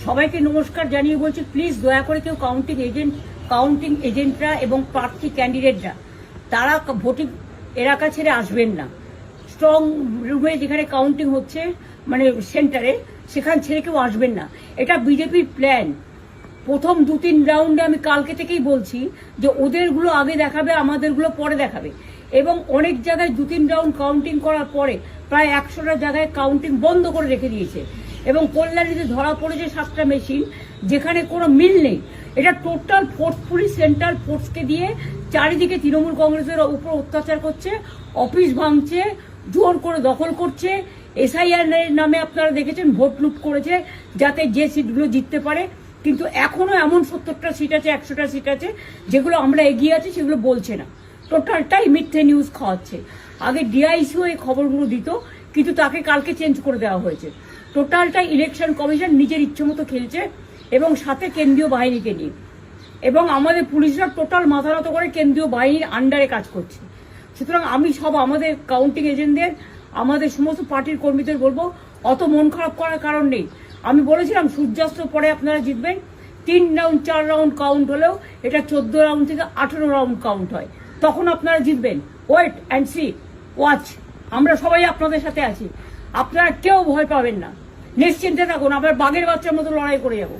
সবাইকে নমস্কার জানিয়ে বলছি, প্লিজ দয়া করে কেউ কাউন্টিং এজেন্টরা এবং প্রার্থী ক্যান্ডিডেটরা তারা ভোটিং এলাকা ছেড়ে আসবেন না। স্ট্রং রুমে যেখানে কাউন্টিং হচ্ছে, মানে সেন্টারে, সেখান ছেড়ে কেউ আসবেন না। এটা বিজেপির প্ল্যান। প্রথম 2-3 রাউন্ডে আমি কালকে থেকেই বলছি যে ওদেরগুলো আগে দেখাবে, আমাদেরগুলো পরে দেখাবে। এবং অনেক জায়গায় 2-3 রাউন্ড কাউন্টিং করার পরে প্রায় 100টা জায়গায় কাউন্টিং বন্ধ করে রেখে দিয়েছে। এবং কল্যাণীতে ধরা পড়েছে 7টা মেশিন, যেখানে কোনো মিল নেই। এটা টোটাল ফোর্সফুলি সেন্ট্রাল ফোর্সকে দিয়ে চারিদিকে তৃণমূল কংগ্রেসের উপর অত্যাচার করছে, অফিস ভাঙছে, জোর করে দখল করছে। এসআইআর নামে আপনারা দেখেছেন ভোট লুট করেছে যাতে যে সিটগুলো জিততে পারে। কিন্তু এখনো এমন 70টা সিট আছে, 100টা সিট আছে যেগুলো আমরা এগিয়ে আছি, সেগুলো বলছে না। টোটালটাই মিথ্যে নিউজ খাওয়াচ্ছে। আগে ডিআইসিও এই খবরগুলো দিত, কিন্তু তাকে কালকে চেঞ্জ করে দেওয়া হয়েছে। টোটালটাই ইলেকশন কমিশন নিজের ইচ্ছে মতো খেলছে, এবং সাথে কেন্দ্রীয় বাহিনীকে নিয়ে। এবং আমাদের পুলিশরা টোটাল মাথা নত করে কেন্দ্রীয় বাহিনীর আন্ডারে কাজ করছে। সুতরাং আমি আমাদের কাউন্টিং এজেন্টদের, আমাদের সমস্ত পার্টির কর্মীদের বলবো, অত মন খারাপ করার কারণ নেই। আমি বলেছিলাম সূর্যাস্ত পরে আপনারা জিতবেন। 3 রাউন্ড 4 রাউন্ড কাউন্ট হলেও এটা 14 রাউন্ড থেকে 18 রাউন্ড কাউন্ট হয়, তখন আপনারা জিতবেন। Wait and see, watch. আমরা সবাই আপনাদের সাথে আছি, আপনারা কেউ ভয় পাবেন না, নিশ্চিন্তে থাকুন। আমরা বাঘের বাচ্চার মতো লড়াই করে যাবো।